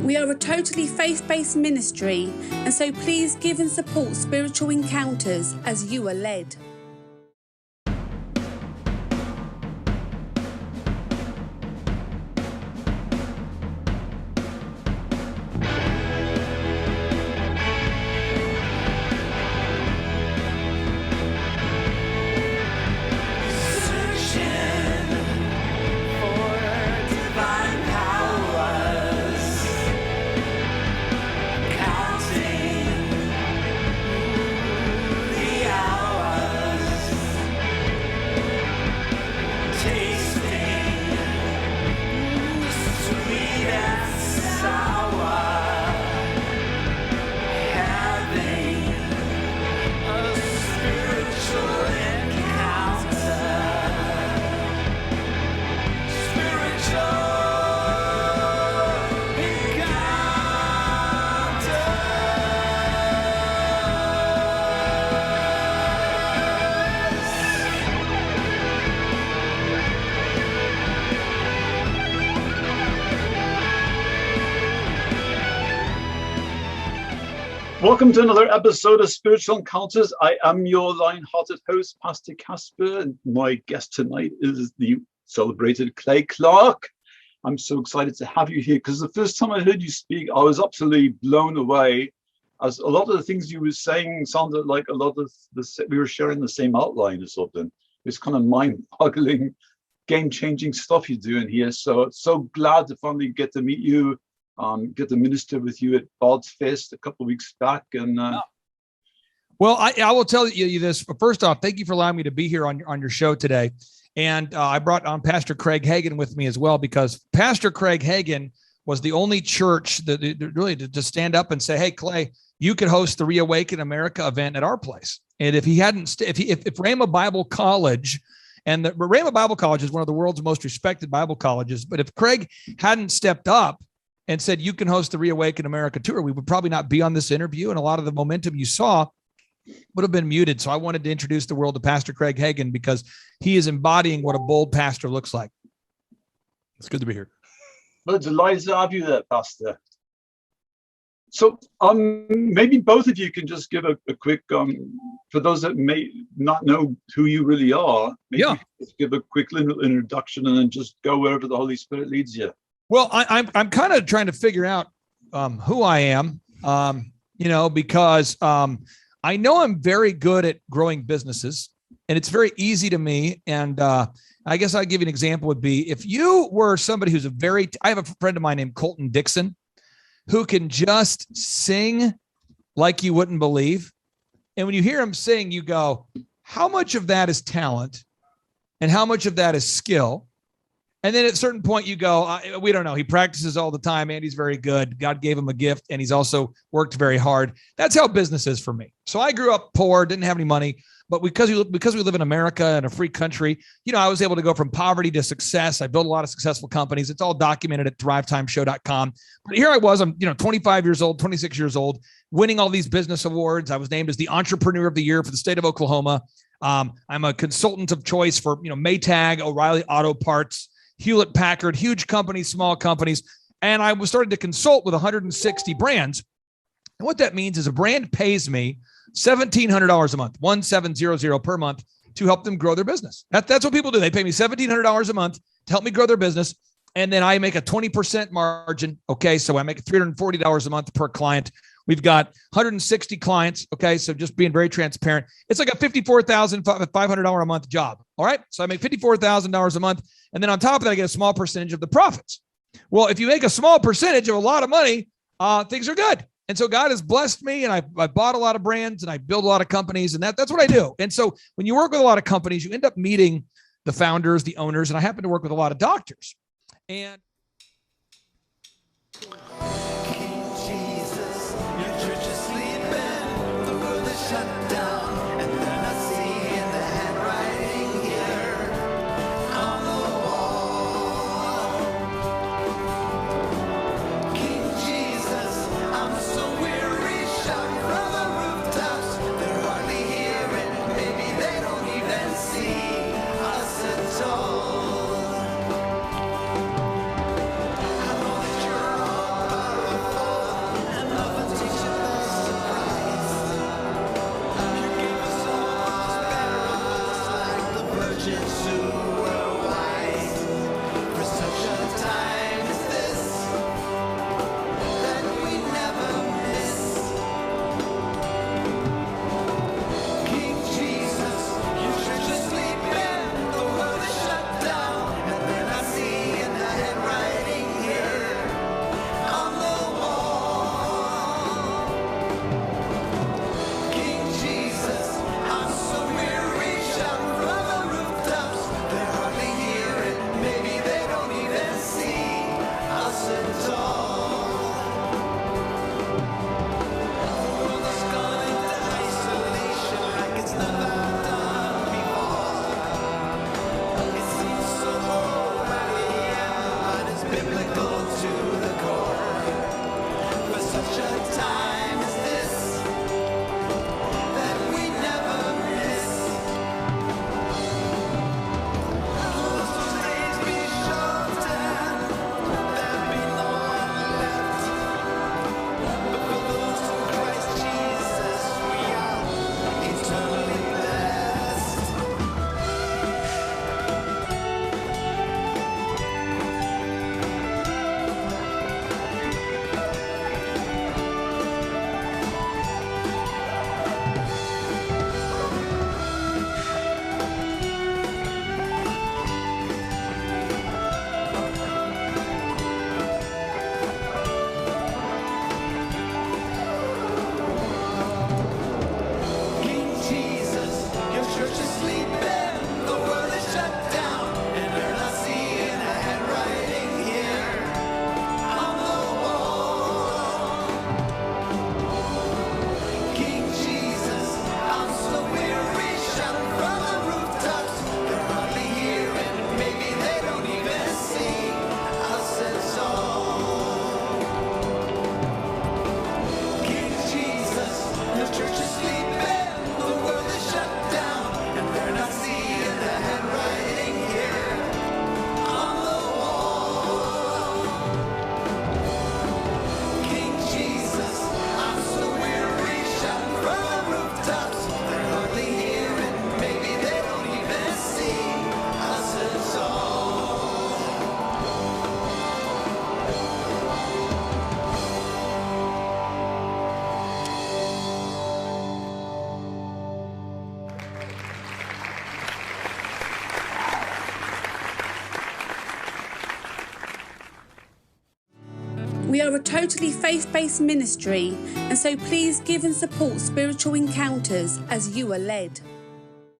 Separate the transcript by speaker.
Speaker 1: We are a totally faith-based ministry, and so please give and support Spiritual Encounters as you are led.
Speaker 2: Welcome to another episode of Spiritual Encounters. I am your lion-hearted host, Pastor Casper, and my guest tonight is the celebrated Clay Clark. I'm so excited to have you here because the first time I heard you speak, I was absolutely blown away, as a lot of the things you were saying sounded like a lot of we were sharing the same outline or something. It's kind of mind-boggling, game-changing stuff you're doing here. So glad to finally get to meet you. Get to minister with you at Bard's Fest a couple of weeks back. And
Speaker 3: well, I will tell you this. First off, thank you for allowing me to be here on your show today. And I brought on Pastor Craig Hagan with me as well, because Pastor Craig Hagan was the only church that really to stand up and say, "Hey, Clay, you could host the Reawaken America event at our place." And if he hadn't, if Rhema Bible College, and the Rhema Bible College is one of the world's most respected Bible colleges, but if Craig hadn't stepped up and said, "You can host the Reawaken America tour," we would probably not be on this interview. And a lot of the momentum you saw would have been muted. So I wanted to introduce the world to Pastor Craig Hagan because he is embodying what a bold pastor looks like. It's good to be here.
Speaker 2: Well, delighted to have you there, Pastor. So maybe both of you can just give a quick, for those that may not know who you really are, maybe you can just give a quick little introduction and then just go wherever the Holy Spirit leads you.
Speaker 3: Well, I'm kind of trying to figure out who I am, because I know I'm very good at growing businesses, and it's very easy to me. And I guess I'll give you an example would be if you were somebody who's I have a friend of mine named Colton Dixon, who can just sing like you wouldn't believe. And when you hear him sing, you go, how much of that is talent and how much of that is skill? And then at a certain point you go, we don't know. He practices all the time and he's very good. God gave him a gift and he's also worked very hard. That's how business is for me. So I grew up poor, didn't have any money, but because we live in America and a free country, I was able to go from poverty to success. I built a lot of successful companies. It's all documented at thrivetimeshow.com. But here I was, I'm 25 years old, 26 years old, winning all these business awards. I was named as the Entrepreneur of the Year for the state of Oklahoma. I'm a consultant of choice for Maytag, O'Reilly Auto Parts, Hewlett Packard, huge companies, small companies. And I was starting to consult with 160 brands. And what that means is a brand pays me $1,700 a month, 1,700 per month, to help them grow their business. That's what people do. They pay me $1,700 a month to help me grow their business. And then I make a 20% margin. Okay. So I make $340 a month per client. We've got 160 clients. Okay. So just being very transparent, it's like a $54,500 a month job. All right. So I make $54,000 a month. And then on top of that, I get a small percentage of the profits. Well, if you make a small percentage of a lot of money, things are good. And so God has blessed me, and I bought a lot of brands and I build a lot of companies, and that's what I do. And so when you work with a lot of companies, you end up meeting the founders, the owners, and I happen to work with a lot of doctors. And
Speaker 1: are a totally faith-based ministry, and so please give and support spiritual encounters as you are led.